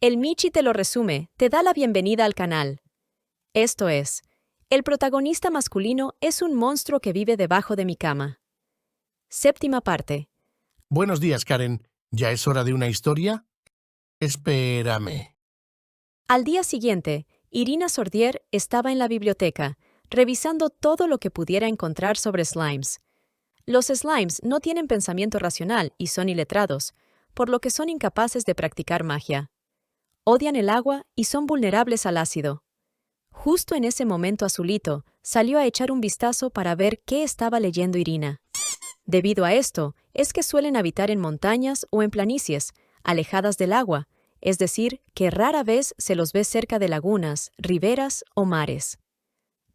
El Michi te lo resume, te da la bienvenida al canal. Esto es, el protagonista masculino es un monstruo que vive debajo de mi cama. Séptima parte. Buenos días, Karen. ¿Ya es hora de una historia? Espérame. Al día siguiente, Irina Sordier estaba en la biblioteca, revisando todo lo que pudiera encontrar sobre slimes. Los slimes no tienen pensamiento racional y son iletrados, por lo que son incapaces de practicar magia. Odian el agua y son vulnerables al ácido. Justo en ese momento Azulito salió a echar un vistazo para ver qué estaba leyendo Irina. Debido a esto, es que suelen habitar en montañas o en planicies, alejadas del agua, es decir, que rara vez se los ve cerca de lagunas, riberas o mares.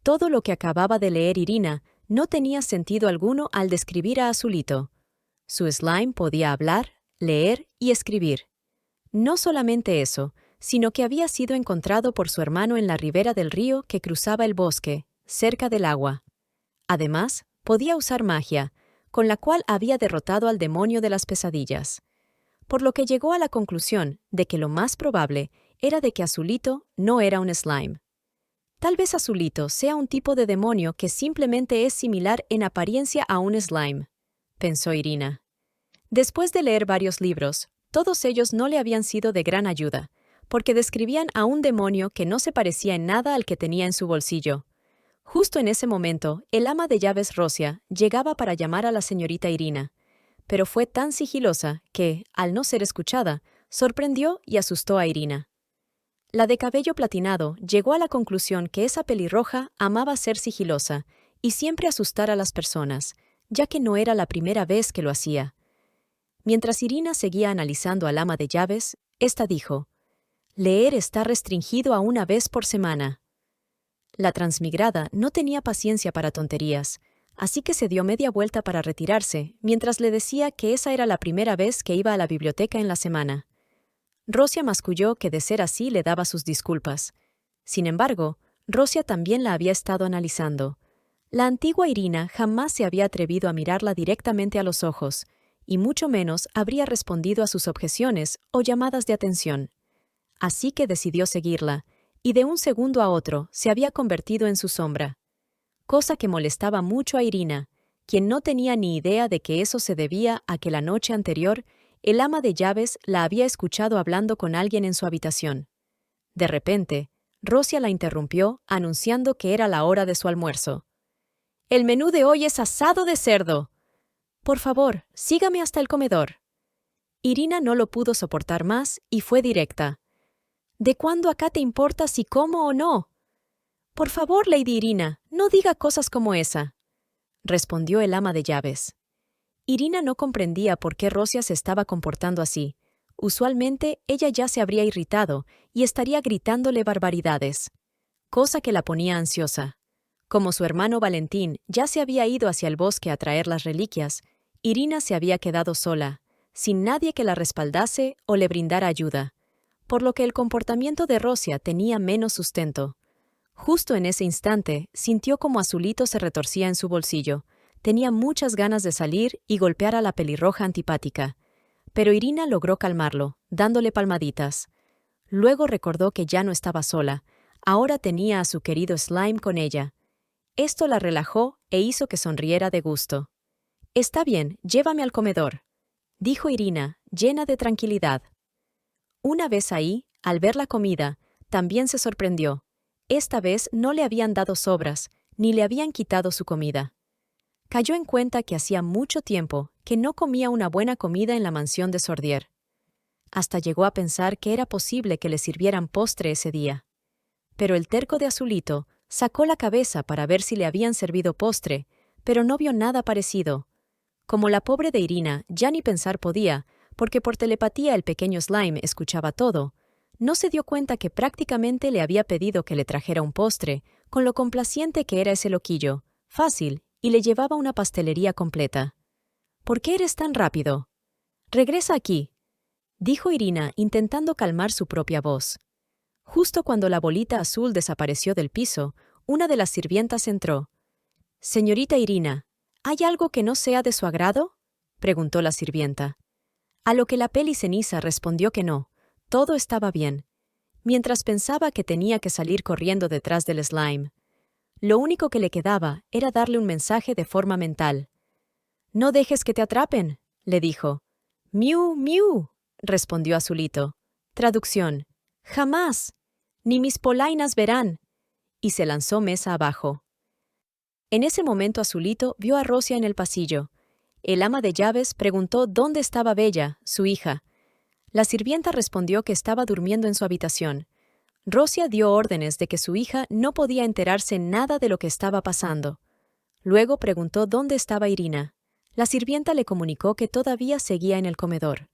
Todo lo que acababa de leer Irina no tenía sentido alguno al describir a Azulito. Su slime podía hablar, leer y escribir. No solamente eso, sino que había sido encontrado por su hermano en la ribera del río que cruzaba el bosque, cerca del agua. Además, podía usar magia, con la cual había derrotado al demonio de las pesadillas. Por lo que llegó a la conclusión de que lo más probable era de que Azulito no era un slime. Tal vez Azulito sea un tipo de demonio que simplemente es similar en apariencia a un slime, pensó Irina. Después de leer varios libros, todos ellos no le habían sido de gran ayuda, porque describían a un demonio que no se parecía en nada al que tenía en su bolsillo. Justo en ese momento, el ama de llaves Rosia llegaba para llamar a la señorita Irina, pero fue tan sigilosa que, al no ser escuchada, sorprendió y asustó a Irina. La de cabello platinado llegó a la conclusión que esa pelirroja amaba ser sigilosa y siempre asustar a las personas, ya que no era la primera vez que lo hacía. Mientras Irina seguía analizando al ama de llaves, ésta dijo: «Leer está restringido a una vez por semana». La transmigrada no tenía paciencia para tonterías, así que se dio media vuelta para retirarse, mientras le decía que esa era la primera vez que iba a la biblioteca en la semana. Rosia masculló que de ser así le daba sus disculpas. Sin embargo, Rosia también la había estado analizando. La antigua Irina jamás se había atrevido a mirarla directamente a los ojos, y mucho menos habría respondido a sus objeciones o llamadas de atención. Así que decidió seguirla, y de un segundo a otro se había convertido en su sombra. Cosa que molestaba mucho a Irina, quien no tenía ni idea de que eso se debía a que la noche anterior el ama de llaves la había escuchado hablando con alguien en su habitación. De repente, Rosia la interrumpió anunciando que era la hora de su almuerzo. «El menú de hoy es asado de cerdo. Por favor, sígame hasta el comedor». Irina no lo pudo soportar más y fue directa. «¿De cuándo acá te importa si como o no?» «Por favor, Lady Irina, no diga cosas como esa», respondió el ama de llaves. Irina no comprendía por qué Rosia se estaba comportando así. Usualmente ella ya se habría irritado y estaría gritándole barbaridades, cosa que la ponía ansiosa. Como su hermano Valentín ya se había ido hacia el bosque a traer las reliquias, Irina se había quedado sola, sin nadie que la respaldase o le brindara ayuda, por lo que el comportamiento de Rosia tenía menos sustento. Justo en ese instante sintió como Azulito se retorcía en su bolsillo. Tenía muchas ganas de salir y golpear a la pelirroja antipática, pero Irina logró calmarlo, dándole palmaditas. Luego recordó que ya no estaba sola, ahora tenía a su querido slime con ella. Esto la relajó e hizo que sonriera de gusto. «Está bien, llévame al comedor», dijo Irina, llena de tranquilidad. Una vez ahí, al ver la comida, también se sorprendió. Esta vez no le habían dado sobras, ni le habían quitado su comida. Cayó en cuenta que hacía mucho tiempo que no comía una buena comida en la mansión de Sordier. Hasta llegó a pensar que era posible que le sirvieran postre ese día. Pero el terco de Azulito sacó la cabeza para ver si le habían servido postre, pero no vio nada parecido. Como la pobre de Irina ya ni pensar podía, porque por telepatía el pequeño slime escuchaba todo, no se dio cuenta que prácticamente le había pedido que le trajera un postre, con lo complaciente que era ese loquillo, fácil, y le llevaba una pastelería completa. «¿Por qué eres tan rápido?» «Regresa aquí», dijo Irina intentando calmar su propia voz. Justo cuando la bolita azul desapareció del piso, una de las sirvientas entró. «Señorita Irina, ¿hay algo que no sea de su agrado?», preguntó la sirvienta. A lo que la Peliceniza respondió que no, todo estaba bien, mientras pensaba que tenía que salir corriendo detrás del slime. Lo único que le quedaba era darle un mensaje de forma mental. «No dejes que te atrapen», le dijo. «Miu, miu», respondió Azulito. Traducción: «Jamás. Ni mis polainas verán». Y se lanzó mesa abajo. En ese momento Azulito vio a Rosia en el pasillo. El ama de llaves preguntó dónde estaba Bella, su hija. La sirvienta respondió que estaba durmiendo en su habitación. Rosia dio órdenes de que su hija no podía enterarse nada de lo que estaba pasando. Luego preguntó dónde estaba Irina. La sirvienta le comunicó que todavía seguía en el comedor.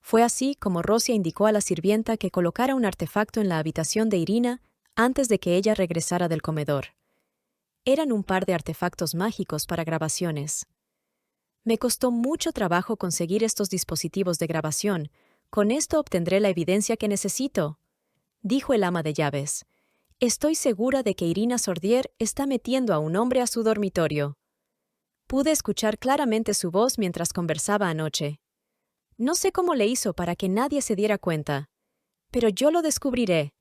Fue así como Rosia indicó a la sirvienta que colocara un artefacto en la habitación de Irina antes de que ella regresara del comedor. Eran un par de artefactos mágicos para grabaciones. Me costó mucho trabajo conseguir estos dispositivos de grabación. Con esto obtendré la evidencia que necesito, dijo el ama de llaves. Estoy segura de que Irina Sordier está metiendo a un hombre a su dormitorio. Pude escuchar claramente su voz mientras conversaba anoche. No sé cómo le hizo para que nadie se diera cuenta, pero yo lo descubriré.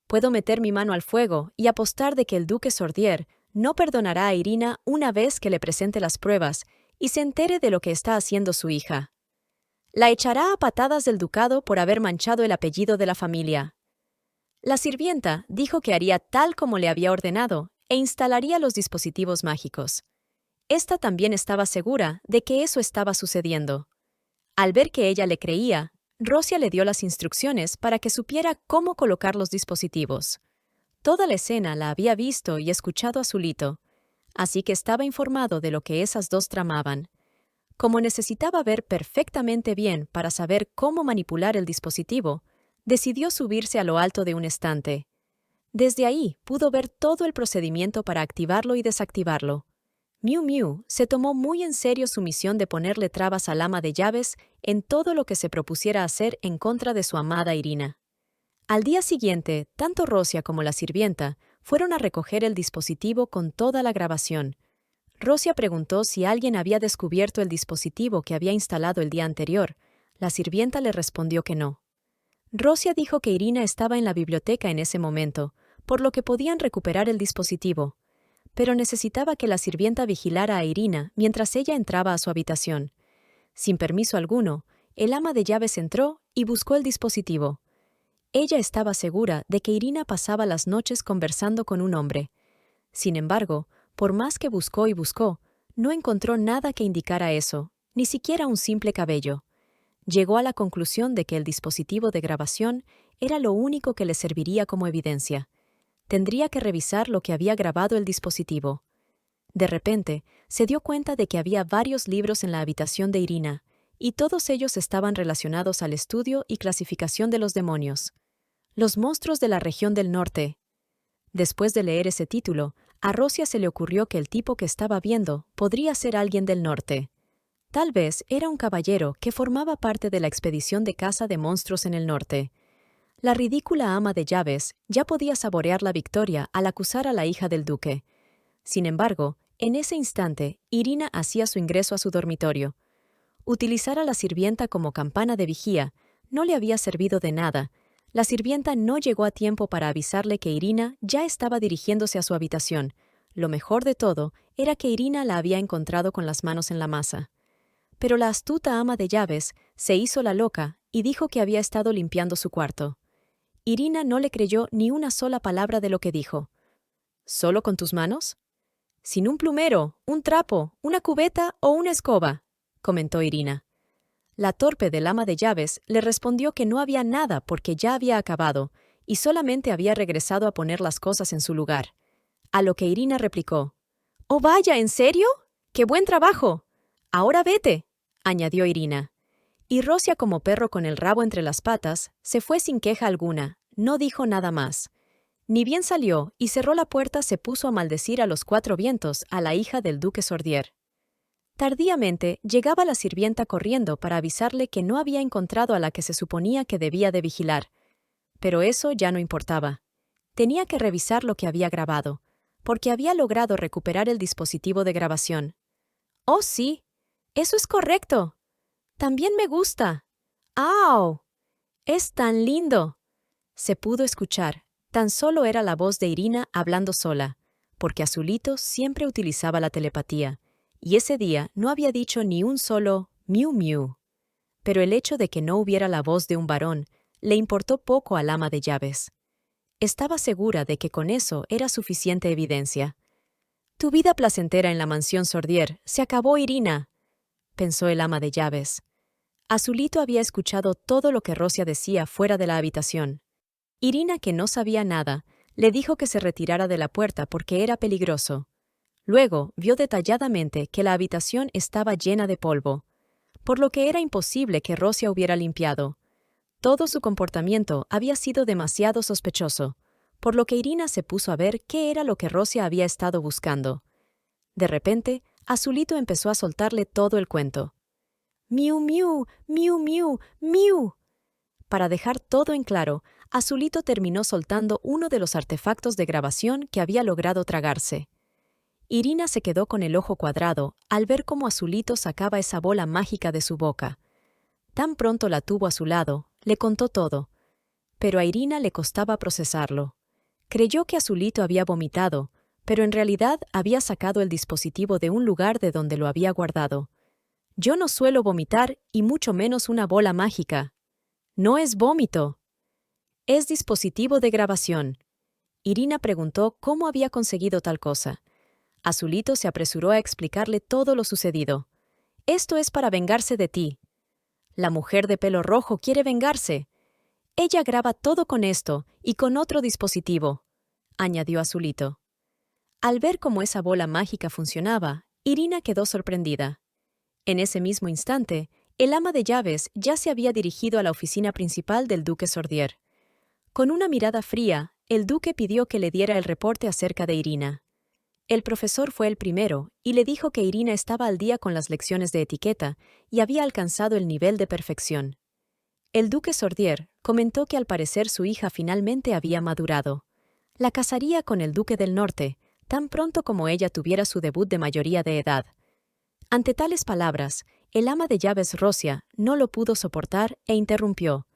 Puedo meter mi mano al fuego y apostar de que el duque Sordier no perdonará a Irina una vez que le presente las pruebas y se entere de lo que está haciendo su hija. La echará a patadas del ducado por haber manchado el apellido de la familia. La sirvienta dijo que haría tal como le había ordenado e instalaría los dispositivos mágicos. Esta también estaba segura de que eso estaba sucediendo. Al ver que ella le creía, Rosia le dio las instrucciones para que supiera cómo colocar los dispositivos. Toda la escena la había visto y escuchado Azulito, así que estaba informado de lo que esas dos tramaban. Como necesitaba ver perfectamente bien para saber cómo manipular el dispositivo, decidió subirse a lo alto de un estante. Desde ahí pudo ver todo el procedimiento para activarlo y desactivarlo. Miu Miu se tomó muy en serio su misión de ponerle trabas al ama de llaves en todo lo que se propusiera hacer en contra de su amada Irina. Al día siguiente, tanto Rosia como la sirvienta fueron a recoger el dispositivo con toda la grabación. Rosia preguntó si alguien había descubierto el dispositivo que había instalado el día anterior. La sirvienta le respondió que no. Rosia dijo que Irina estaba en la biblioteca en ese momento, por lo que podían recuperar el dispositivo, pero necesitaba que la sirvienta vigilara a Irina mientras ella entraba a su habitación. Sin permiso alguno, el ama de llaves entró y buscó el dispositivo. Ella estaba segura de que Irina pasaba las noches conversando con un hombre. Sin embargo, por más que buscó y buscó, no encontró nada que indicara eso, ni siquiera un simple cabello. Llegó a la conclusión de que el dispositivo de grabación era lo único que le serviría como evidencia. Tendría que revisar lo que había grabado el dispositivo. De repente, se dio cuenta de que había varios libros en la habitación de Irina, y todos ellos estaban relacionados al estudio y clasificación de los demonios. Los monstruos de la región del norte. Después de leer ese título, a Rosia se le ocurrió que el tipo que estaba viendo podría ser alguien del norte. Tal vez era un caballero que formaba parte de la expedición de caza de monstruos en el norte. La ridícula ama de llaves ya podía saborear la victoria al acusar a la hija del duque. Sin embargo, en ese instante, Irina hacía su ingreso a su dormitorio. Utilizar a la sirvienta como campana de vigía no le había servido de nada. La sirvienta no llegó a tiempo para avisarle que Irina ya estaba dirigiéndose a su habitación. Lo mejor de todo era que Irina la había encontrado con las manos en la masa. Pero la astuta ama de llaves se hizo la loca y dijo que había estado limpiando su cuarto. Irina no le creyó ni una sola palabra de lo que dijo. ¿Solo con tus manos? Sin un plumero, un trapo, una cubeta o una escoba, comentó Irina. La torpe del ama de llaves le respondió que no había nada porque ya había acabado y solamente había regresado a poner las cosas en su lugar. A lo que Irina replicó: «¡Oh, vaya! ¿En serio? ¡Qué buen trabajo! Ahora vete», añadió Irina. Y Rosia, como perro con el rabo entre las patas, se fue sin queja alguna, no dijo nada más. Ni bien salió y cerró la puerta, se puso a maldecir a los cuatro vientos a la hija del duque Sordier. Tardíamente llegaba la sirvienta corriendo para avisarle que no había encontrado a la que se suponía que debía de vigilar. Pero eso ya no importaba. Tenía que revisar lo que había grabado, porque había logrado recuperar el dispositivo de grabación. «Oh, sí, eso es correcto. También me gusta. ¡Au! ¡Es tan lindo! Se pudo escuchar. Tan solo era la voz de Irina hablando sola, porque Azulito siempre utilizaba la telepatía, y ese día no había dicho ni un solo miu miu. Pero el hecho de que no hubiera la voz de un varón le importó poco al ama de llaves. Estaba segura de que con eso era suficiente evidencia. «Tu vida placentera en la mansión Sordier se acabó, Irina», pensó el ama de llaves. Azulito había escuchado todo lo que Rosia decía fuera de la habitación. Irina, que no sabía nada, le dijo que se retirara de la puerta porque era peligroso. Luego vio detalladamente que la habitación estaba llena de polvo, por lo que era imposible que Rosia hubiera limpiado. Todo su comportamiento había sido demasiado sospechoso, por lo que Irina se puso a ver qué era lo que Rosia había estado buscando. De repente, Azulito empezó a soltarle todo el cuento. «Miu, miu, miu, miu, miu». Para dejar todo en claro, Azulito terminó soltando uno de los artefactos de grabación que había logrado tragarse. Irina se quedó con el ojo cuadrado al ver cómo Azulito sacaba esa bola mágica de su boca. Tan pronto la tuvo a su lado, le contó todo. Pero a Irina le costaba procesarlo. Creyó que Azulito había vomitado, pero en realidad había sacado el dispositivo de un lugar de donde lo había guardado. «Yo no suelo vomitar, y mucho menos una bola mágica». «No es vómito. Es dispositivo de grabación». Irina preguntó cómo había conseguido tal cosa. Azulito se apresuró a explicarle todo lo sucedido. «Esto es para vengarse de ti. La mujer de pelo rojo quiere vengarse. Ella graba todo con esto y con otro dispositivo», añadió Azulito. Al ver cómo esa bola mágica funcionaba, Irina quedó sorprendida. En ese mismo instante, el ama de llaves ya se había dirigido a la oficina principal del duque Sordier. Con una mirada fría, el duque pidió que le diera el reporte acerca de Irina. El profesor fue el primero y le dijo que Irina estaba al día con las lecciones de etiqueta y había alcanzado el nivel de perfección. El duque Sordier comentó que al parecer su hija finalmente había madurado. La casaría con el duque del norte, tan pronto como ella tuviera su debut de mayoría de edad. Ante tales palabras, el ama de llaves Rosia no lo pudo soportar e interrumpió.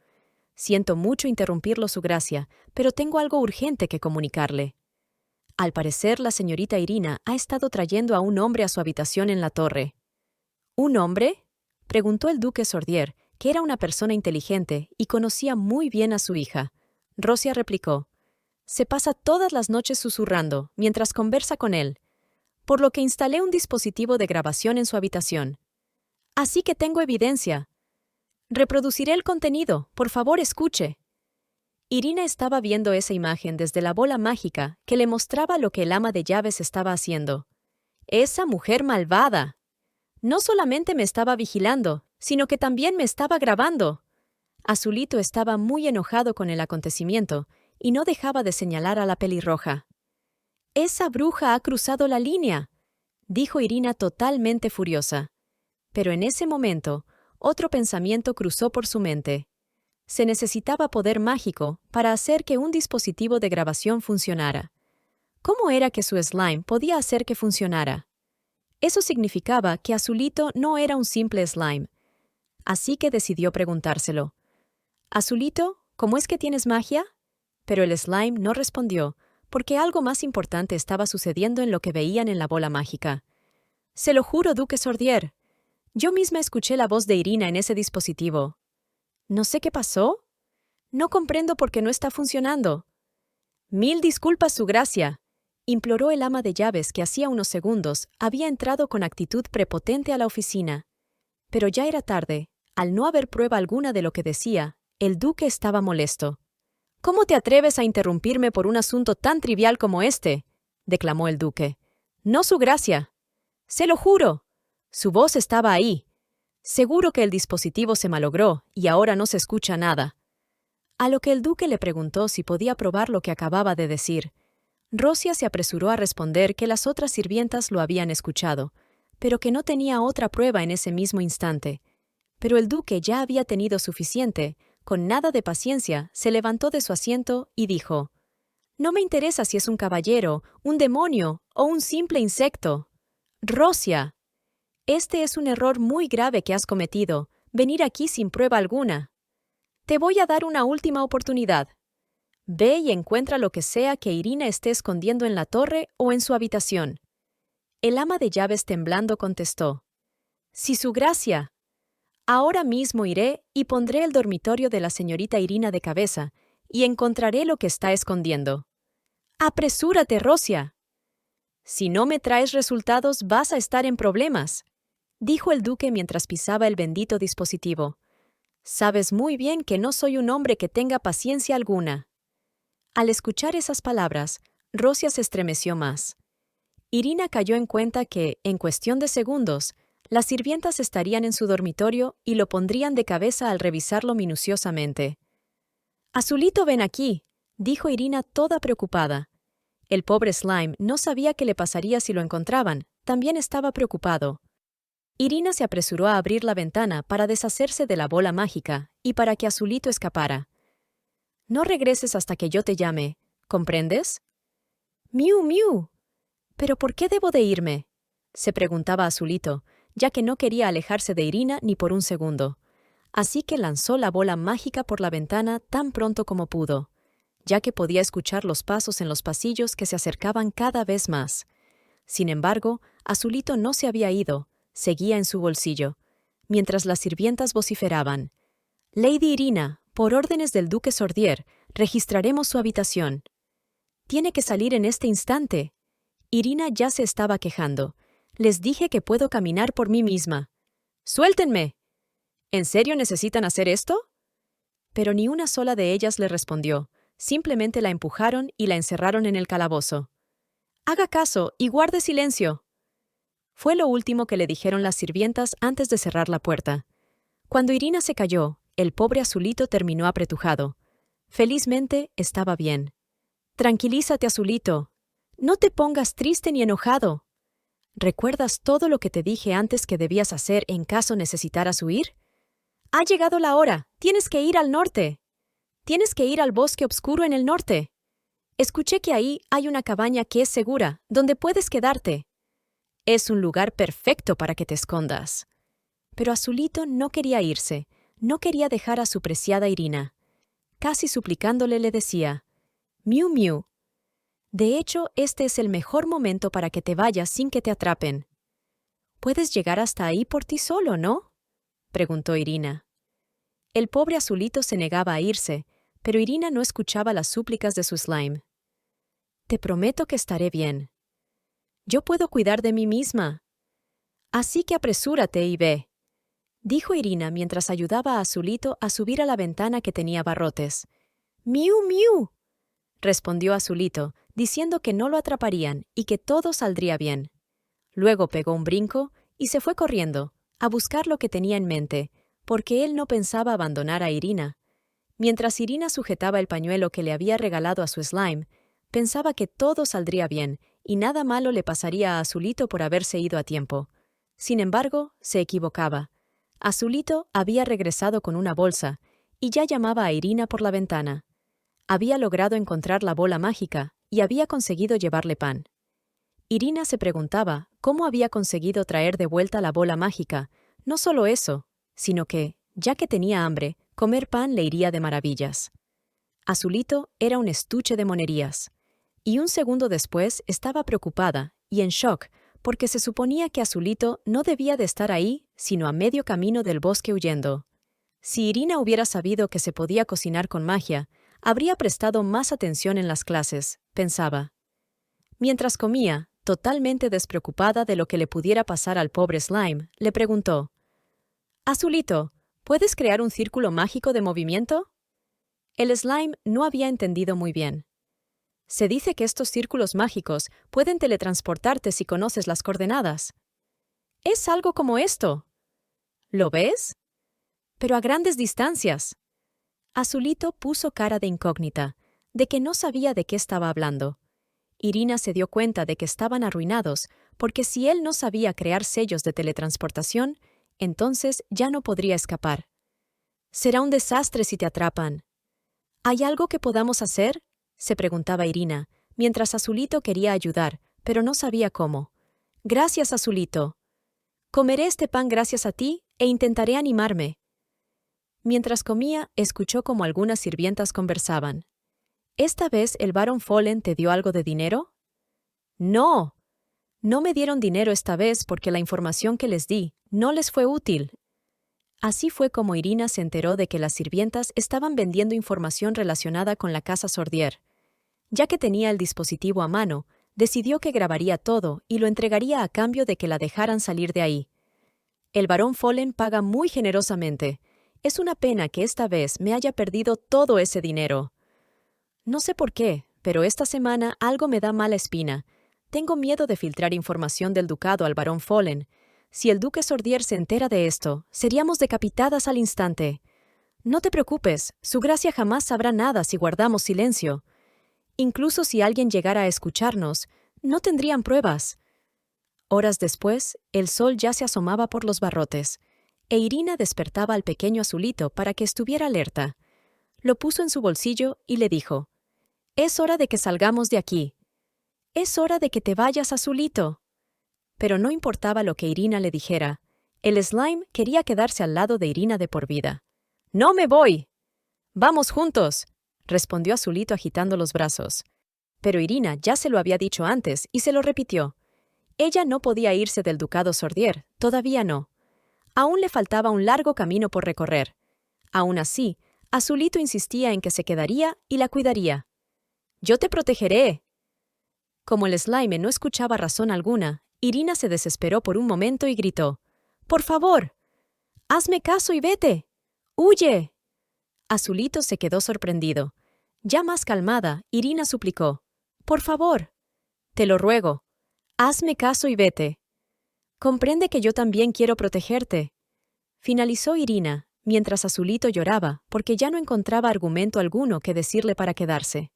«Siento mucho interrumpirlo, su gracia, pero tengo algo urgente que comunicarle». Al parecer, la señorita Irina ha estado trayendo a un hombre a su habitación en la torre. «¿Un hombre?», preguntó el duque Sordier, que era una persona inteligente y conocía muy bien a su hija. Rosia replicó: «Se pasa todas las noches susurrando mientras conversa con él, por lo que instalé un dispositivo de grabación en su habitación. Así que tengo evidencia. Reproduciré el contenido, por favor, escuche». Irina estaba viendo esa imagen desde la bola mágica que le mostraba lo que el ama de llaves estaba haciendo. «Esa mujer malvada. No solamente me estaba vigilando, sino que también me estaba grabando». Azulito estaba muy enojado con el acontecimiento y no dejaba de señalar a la pelirroja. «Esa bruja ha cruzado la línea», dijo Irina totalmente furiosa. Pero en ese momento, otro pensamiento cruzó por su mente. Se necesitaba poder mágico para hacer que un dispositivo de grabación funcionara. ¿Cómo era que su slime podía hacer que funcionara? Eso significaba que Azulito no era un simple slime. Así que decidió preguntárselo. «Azulito, ¿cómo es que tienes magia?». Pero el slime no respondió, porque algo más importante estaba sucediendo en lo que veían en la bola mágica. «Se lo juro, duque Sordier. Yo misma escuché la voz de Irina en ese dispositivo. No sé qué pasó. No comprendo por qué no está funcionando». «Mil disculpas, su gracia», imploró el ama de llaves que hacía unos segundos había entrado con actitud prepotente a la oficina. Pero ya era tarde. Al no haber prueba alguna de lo que decía, el duque estaba molesto. «¿Cómo te atreves a interrumpirme por un asunto tan trivial como este?», declamó el duque. «No, su gracia. Se lo juro. Su voz estaba ahí. Seguro que el dispositivo se malogró y ahora no se escucha nada». A lo que el duque le preguntó si podía probar lo que acababa de decir. Rosia se apresuró a responder que las otras sirvientas lo habían escuchado, pero que no tenía otra prueba en ese mismo instante. Pero el duque ya había tenido suficiente. Con nada de paciencia, se levantó de su asiento y dijo: «No me interesa si es un caballero, un demonio o un simple insecto. Rosia, este es un error muy grave que has cometido, venir aquí sin prueba alguna». Te voy a dar una última oportunidad. Ve y encuentra lo que sea que Irina esté escondiendo en la torre o en su habitación. El ama de llaves temblando contestó: «Sí, su gracia. Ahora mismo iré y pondré el dormitorio de la señorita Irina de cabeza y encontraré lo que está escondiendo. ¡Apresúrate, Rosia! Si no me traes resultados, vas a estar en problemas», dijo el duque mientras pisaba el bendito dispositivo. «Sabes muy bien que no soy un hombre que tenga paciencia alguna». Al escuchar esas palabras, Rosia se estremeció más. Irina cayó en cuenta que, en cuestión de segundos, las sirvientas estarían en su dormitorio y lo pondrían de cabeza al revisarlo minuciosamente. «Azulito, ven aquí», dijo Irina toda preocupada. El pobre Slime no sabía qué le pasaría si lo encontraban, también estaba preocupado. Irina se apresuró a abrir la ventana para deshacerse de la bola mágica y para que Azulito escapara. «No regreses hasta que yo te llame, ¿comprendes?» «Miu, miu». «¿Pero por qué debo de irme?», se preguntaba Azulito, ya que no quería alejarse de Irina ni por un segundo. Así que lanzó la bola mágica por la ventana tan pronto como pudo, ya que podía escuchar los pasos en los pasillos que se acercaban cada vez más. Sin embargo, Azulito no se había ido, seguía en su bolsillo, mientras las sirvientas vociferaban: «Lady Irina, por órdenes del duque Sordier, registraremos su habitación. Tiene que salir en este instante». Irina ya se estaba quejando. «Les dije que puedo caminar por mí misma». «¡Suéltenme! ¿En serio necesitan hacer esto?». Pero ni una sola de ellas le respondió. Simplemente la empujaron y la encerraron en el calabozo. «Haga caso y guarde silencio», fue lo último que le dijeron las sirvientas antes de cerrar la puerta. Cuando Irina se cayó, el pobre Azulito terminó apretujado. Felizmente estaba bien. «Tranquilízate, Azulito. No te pongas triste ni enojado. ¿Recuerdas todo lo que te dije antes que debías hacer en caso necesitaras huir? Ha llegado la hora. Tienes que ir al norte. Tienes que ir al bosque oscuro en el norte. Escuché que ahí hay una cabaña que es segura, donde puedes quedarte. Es un lugar perfecto para que te escondas». Pero Azulito no quería irse, no quería dejar a su preciada Irina. Casi suplicándole le decía: «Miu, miu. De hecho, este es el mejor momento para que te vayas sin que te atrapen». «Puedes llegar hasta ahí por ti solo, ¿no?», preguntó Irina. El pobre Azulito se negaba a irse, pero Irina no escuchaba las súplicas de su slime. «Te prometo que estaré bien. Yo puedo cuidar de mí misma. Así que apresúrate y ve», dijo Irina mientras ayudaba a Azulito a subir a la ventana que tenía barrotes. «Miu, miu», respondió Azulito, diciendo que no lo atraparían y que todo saldría bien. Luego pegó un brinco y se fue corriendo, a buscar lo que tenía en mente, porque él no pensaba abandonar a Irina. Mientras Irina sujetaba el pañuelo que le había regalado a su slime, pensaba que todo saldría bien y nada malo le pasaría a Azulito por haberse ido a tiempo. Sin embargo, se equivocaba. Azulito había regresado con una bolsa y ya llamaba a Irina por la ventana. Había logrado encontrar la bola mágica y había conseguido llevarle pan. Irina se preguntaba cómo había conseguido traer de vuelta la bola mágica. No solo eso, sino que, ya que tenía hambre, comer pan le iría de maravillas. Azulito era un estuche de monerías. Y un segundo después estaba preocupada y en shock porque se suponía que Azulito no debía de estar ahí, sino a medio camino del bosque huyendo. Si Irina hubiera sabido que se podía cocinar con magia, habría prestado más atención en las clases, pensaba. Mientras comía, totalmente despreocupada de lo que le pudiera pasar al pobre slime, le preguntó: «Azulito, ¿puedes crear un círculo mágico de movimiento?». El slime no había entendido muy bien. «Se dice que estos círculos mágicos pueden teletransportarte si conoces las coordenadas». «Es algo como esto». «¿Lo ves?». «Pero a grandes distancias». Azulito puso cara de incógnita, de que no sabía de qué estaba hablando. Irina se dio cuenta de que estaban arruinados, porque si él no sabía crear sellos de teletransportación, entonces ya no podría escapar. «Será un desastre si te atrapan». «¿Hay algo que podamos hacer?», se preguntaba Irina, mientras Azulito quería ayudar, pero no sabía cómo. «Gracias, Azulito. Comeré este pan gracias a ti e intentaré animarme». Mientras comía, escuchó como algunas sirvientas conversaban. ¿Esta vez el barón Fallen te dio algo de dinero? No. No me dieron dinero esta vez porque la información que les di no les fue útil. Así fue como Irina se enteró de que las sirvientas estaban vendiendo información relacionada con la casa Sordier. Ya que tenía el dispositivo a mano, decidió que grabaría todo y lo entregaría a cambio de que la dejaran salir de ahí. El barón Fallen paga muy generosamente. Es una pena que esta vez me haya perdido todo ese dinero. No sé por qué, pero esta semana algo me da mala espina. Tengo miedo de filtrar información del ducado al barón Fallen. Si el duque Sordier se entera de esto, seríamos decapitadas al instante. No te preocupes, su gracia jamás sabrá nada si guardamos silencio. Incluso si alguien llegara a escucharnos, no tendrían pruebas. Horas después, el sol ya se asomaba por los barrotes, e Irina despertaba al pequeño Azulito para que estuviera alerta. Lo puso en su bolsillo y le dijo: «Es hora de que salgamos de aquí. Es hora de que te vayas, Azulito». Pero no importaba lo que Irina le dijera, el slime quería quedarse al lado de Irina de por vida. «¡No me voy!». «Vamos juntos», respondió Azulito agitando los brazos. Pero Irina ya se lo había dicho antes y se lo repitió. Ella no podía irse del ducado Sordier, todavía no. Aún le faltaba un largo camino por recorrer. Aún así, Azulito insistía en que se quedaría y la cuidaría. «Yo te protegeré». Como el slime no escuchaba razón alguna, Irina se desesperó por un momento y gritó: «¡Por favor! ¡Hazme caso y vete! ¡Huye!». Azulito se quedó sorprendido. Ya más calmada, Irina suplicó: «Por favor, te lo ruego, hazme caso y vete. Comprende que yo también quiero protegerte». Finalizó Irina, mientras Azulito lloraba porque ya no encontraba argumento alguno que decirle para quedarse.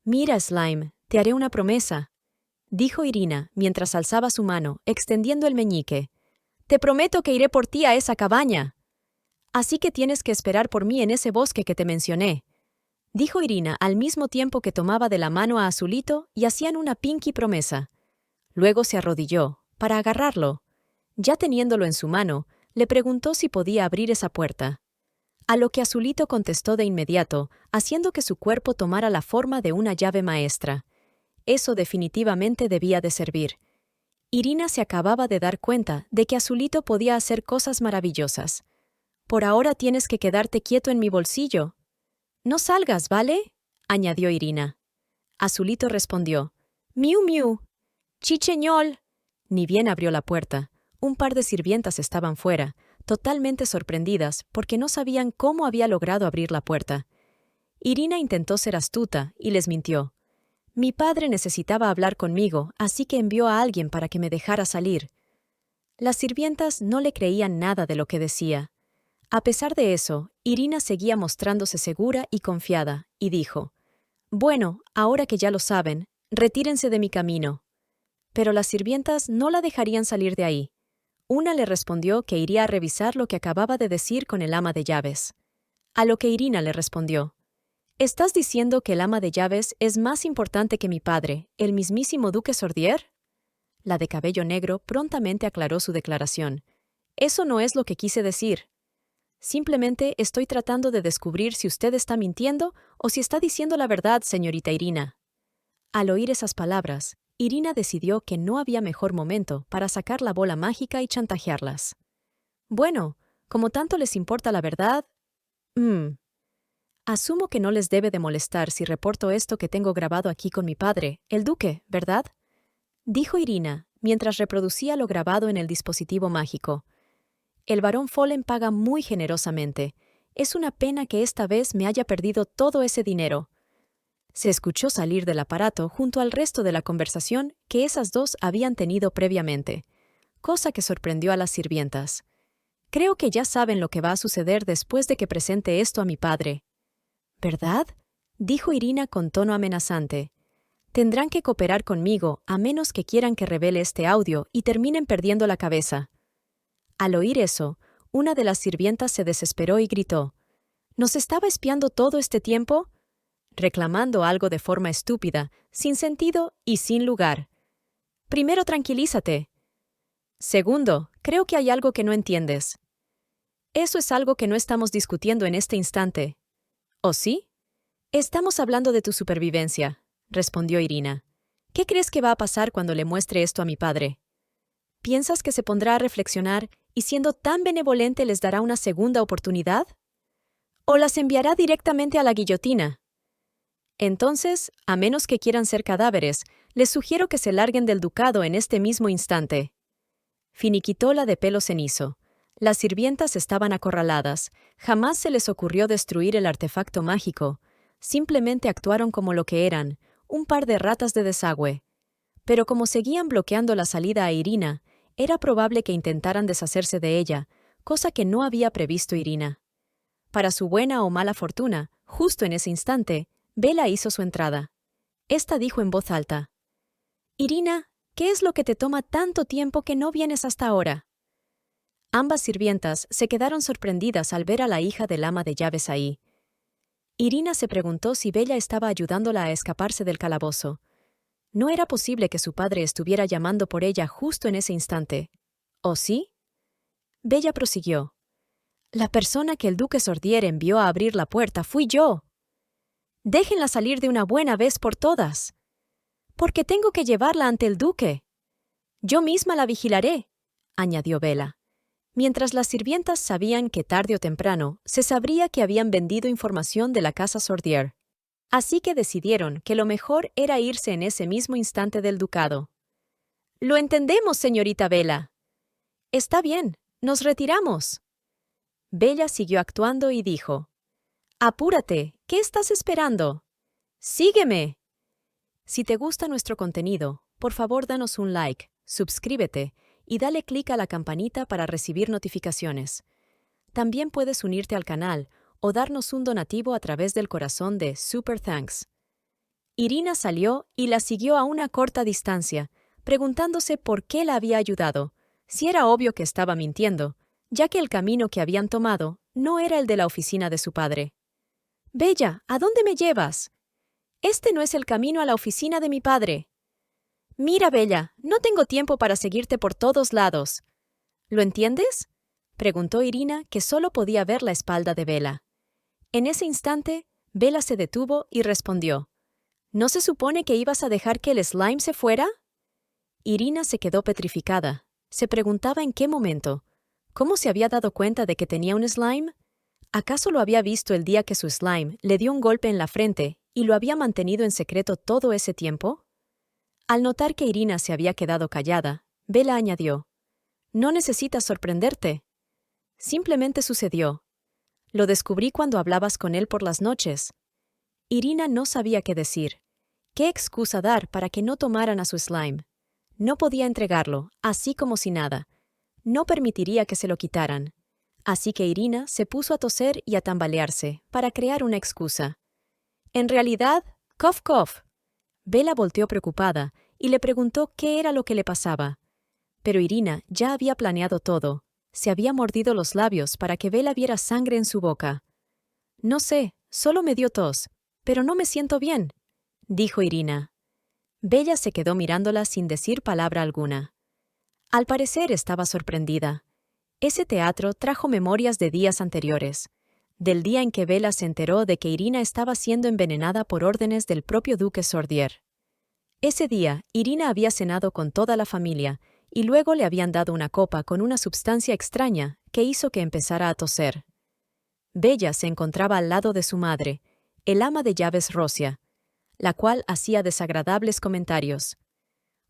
«Mira, Slime, te haré una promesa», dijo Irina mientras alzaba su mano, extendiendo el meñique. «Te prometo que iré por ti a esa cabaña. Así que tienes que esperar por mí en ese bosque que te mencioné», dijo Irina al mismo tiempo que tomaba de la mano a Azulito y hacían una pinky promesa. Luego se arrodilló, para agarrarlo. Ya teniéndolo en su mano, le preguntó si podía abrir esa puerta. A lo que Azulito contestó de inmediato, haciendo que su cuerpo tomara la forma de una llave maestra. Eso definitivamente debía de servir. Irina se acababa de dar cuenta de que Azulito podía hacer cosas maravillosas. «Por ahora tienes que quedarte quieto en mi bolsillo». «No salgas, ¿vale?», añadió Irina. Azulito respondió: «Miu, miu». «Chicheñol». Ni bien abrió la puerta. Un par de sirvientas estaban fuera, totalmente sorprendidas porque no sabían cómo había logrado abrir la puerta. Irina intentó ser astuta y les mintió. «Mi padre necesitaba hablar conmigo, así que envió a alguien para que me dejara salir». Las sirvientas no le creían nada de lo que decía. A pesar de eso, Irina seguía mostrándose segura y confiada, y dijo: «Bueno, ahora que ya lo saben, retírense de mi camino». Pero las sirvientas no la dejarían salir de ahí. Una le respondió que iría a revisar lo que acababa de decir con el ama de llaves. A lo que Irina le respondió: «¿Estás diciendo que el ama de llaves es más importante que mi padre, el mismísimo duque Sordier?». La de cabello negro prontamente aclaró su declaración. «Eso no es lo que quise decir. Simplemente estoy tratando de descubrir si usted está mintiendo o si está diciendo la verdad, señorita Irina». Al oír esas palabras, Irina decidió que no había mejor momento para sacar la bola mágica y chantajearlas. «Bueno, como tanto les importa la verdad, asumo que no les debe de molestar si reporto esto que tengo grabado aquí con mi padre, el duque, ¿verdad?», dijo Irina, mientras reproducía lo grabado en el dispositivo mágico. «El barón Fallen paga muy generosamente. Es una pena que esta vez me haya perdido todo ese dinero». Se escuchó salir del aparato junto al resto de la conversación que esas dos habían tenido previamente, cosa que sorprendió a las sirvientas. «Creo que ya saben lo que va a suceder después de que presente esto a mi padre». «¿Verdad?», dijo Irina con tono amenazante. «Tendrán que cooperar conmigo a menos que quieran que revele este audio y terminen perdiendo la cabeza». Al oír eso, una de las sirvientas se desesperó y gritó: «¿Nos estaba espiando todo este tiempo?», reclamando algo de forma estúpida, sin sentido y sin lugar. «Primero, tranquilízate. Segundo, creo que hay algo que no entiendes». Eso es algo que no estamos discutiendo en este instante. ¿O sí? Estamos hablando de tu supervivencia, respondió Irina. ¿Qué crees que va a pasar cuando le muestre esto a mi padre? ¿Piensas que se pondrá a reflexionar y siendo tan benevolente les dará una segunda oportunidad? ¿O las enviará directamente a la guillotina? Entonces, a menos que quieran ser cadáveres, les sugiero que se larguen del ducado en este mismo instante. Finiquitó la de pelo cenizo. Las sirvientas estaban acorraladas. Jamás se les ocurrió destruir el artefacto mágico. Simplemente actuaron como lo que eran, un par de ratas de desagüe. Pero como seguían bloqueando la salida a Irina, era probable que intentaran deshacerse de ella, cosa que no había previsto Irina. Para su buena o mala fortuna, justo en ese instante, Bella hizo su entrada. Esta dijo en voz alta: «Irina, ¿qué es lo que te toma tanto tiempo que no vienes hasta ahora?» Ambas sirvientas se quedaron sorprendidas al ver a la hija del ama de llaves ahí. Irina se preguntó si Bella estaba ayudándola a escaparse del calabozo. No era posible que su padre estuviera llamando por ella justo en ese instante. ¿O sí? Bella prosiguió: «La persona que el duque Sordier envió a abrir la puerta fui yo. Déjenla salir de una buena vez por todas. Porque tengo que llevarla ante el duque. Yo misma la vigilaré», añadió Bella. Mientras las sirvientas sabían que tarde o temprano se sabría que habían vendido información de la casa Sordier. Así que decidieron que lo mejor era irse en ese mismo instante del ducado. «Lo entendemos, señorita Bella». «Está bien, nos retiramos». Bella siguió actuando y dijo: «Apúrate, ¿qué estás esperando? ¡Sígueme!». Si te gusta nuestro contenido, por favor danos un like, suscríbete y dale clic a la campanita para recibir notificaciones. También puedes unirte al canal o darnos un donativo a través del corazón de Super Thanks. Irina salió y la siguió a una corta distancia, preguntándose por qué la había ayudado, si era obvio que estaba mintiendo, ya que el camino que habían tomado no era el de la oficina de su padre. «Bella, ¿a dónde me llevas? Este no es el camino a la oficina de mi padre». «Mira, Bella, no tengo tiempo para seguirte por todos lados». «¿Lo entiendes?», preguntó Irina, que solo podía ver la espalda de Bella. En ese instante, Bella se detuvo y respondió: «¿No se supone que ibas a dejar que el slime se fuera?». Irina se quedó petrificada. Se preguntaba en qué momento. ¿Cómo se había dado cuenta de que tenía un slime? ¿Acaso lo había visto el día que su slime le dio un golpe en la frente y lo había mantenido en secreto todo ese tiempo? Al notar que Irina se había quedado callada, Bella añadió: «No necesitas sorprenderte. Simplemente sucedió. Lo descubrí cuando hablabas con él por las noches». Irina no sabía qué decir. ¿Qué excusa dar para que no tomaran a su slime? No podía entregarlo, así como si nada. No permitiría que se lo quitaran. Así que Irina se puso a toser y a tambalearse para crear una excusa. En realidad, cough cough. Bella volteó preocupada y le preguntó qué era lo que le pasaba. Pero Irina ya había planeado todo. Se había mordido los labios para que Bella viera sangre en su boca. «No sé, solo me dio tos, pero no me siento bien», dijo Irina. Bella se quedó mirándola sin decir palabra alguna. Al parecer estaba sorprendida. Ese teatro trajo memorias de días anteriores, del día en que Bella se enteró de que Irina estaba siendo envenenada por órdenes del propio duque Sordier. Ese día, Irina había cenado con toda la familia y luego le habían dado una copa con una sustancia extraña que hizo que empezara a toser. Bella se encontraba al lado de su madre, el ama de llaves Rosia, la cual hacía desagradables comentarios.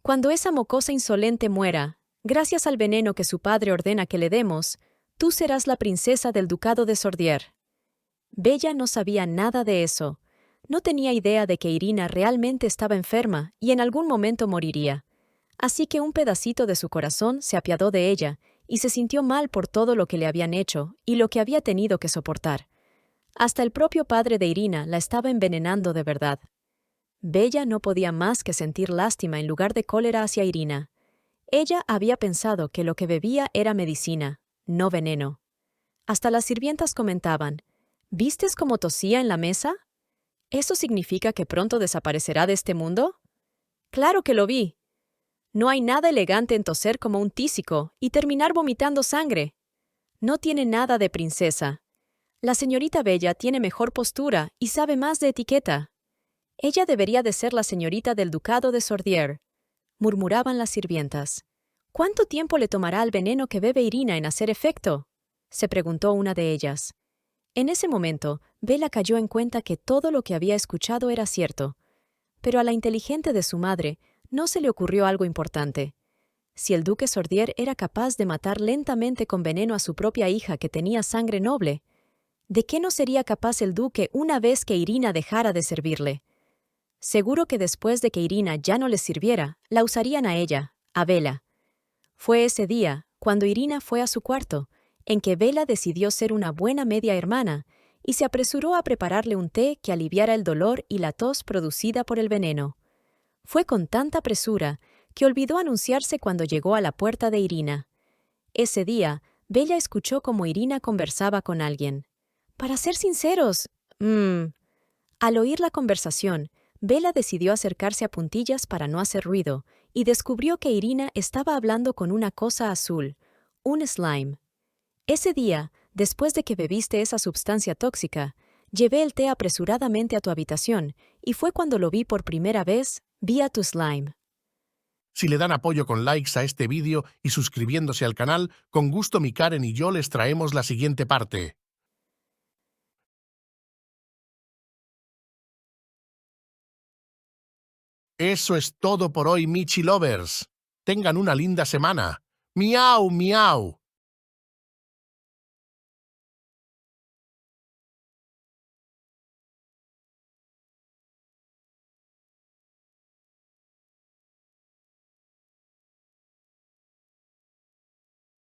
«Cuando esa mocosa insolente muera, gracias al veneno que su padre ordena que le demos, tú serás la princesa del ducado de Sordier». Bella no sabía nada de eso. No tenía idea de que Irina realmente estaba enferma y en algún momento moriría. Así que un pedacito de su corazón se apiadó de ella y se sintió mal por todo lo que le habían hecho y lo que había tenido que soportar. Hasta el propio padre de Irina la estaba envenenando de verdad. Bella no podía más que sentir lástima en lugar de cólera hacia Irina. Ella había pensado que lo que bebía era medicina, no veneno. Hasta las sirvientas comentaban: «¿Vistes cómo tosía en la mesa? ¿Eso significa que pronto desaparecerá de este mundo?». «Claro que lo vi. No hay nada elegante en toser como un tísico y terminar vomitando sangre. No tiene nada de princesa. La señorita Bella tiene mejor postura y sabe más de etiqueta. Ella debería de ser la señorita del ducado de Sordier, murmuraban las sirvientas. ¿Cuánto tiempo le tomará al veneno que bebe Irina en hacer efecto?, se preguntó una de ellas. En ese momento, Bella cayó en cuenta que todo lo que había escuchado era cierto. Pero a la inteligente de su madre no se le ocurrió algo importante. Si el duque Sordier era capaz de matar lentamente con veneno a su propia hija que tenía sangre noble, ¿de qué no sería capaz el duque una vez que Irina dejara de servirle? Seguro que después de que Irina ya no les sirviera, la usarían a ella, a Bella. Fue ese día, cuando Irina fue a su cuarto, en que Bella decidió ser una buena media hermana y se apresuró a prepararle un té que aliviara el dolor y la tos producida por el veneno. Fue con tanta premura que olvidó anunciarse cuando llegó a la puerta de Irina. Ese día, Bella escuchó cómo Irina conversaba con alguien. Para ser sinceros, Al oír la conversación, Bella decidió acercarse a puntillas para no hacer ruido y descubrió que Irina estaba hablando con una cosa azul, un slime. Ese día, después de que bebiste esa sustancia tóxica, llevé el té apresuradamente a tu habitación y fue cuando lo vi por primera vez, vi a tu slime. Si le dan apoyo con likes a este vídeo y suscribiéndose al canal, con gusto mi Karen y yo les traemos la siguiente parte. Eso es todo por hoy, Michi Lovers. Tengan una linda semana. ¡Miau, miau!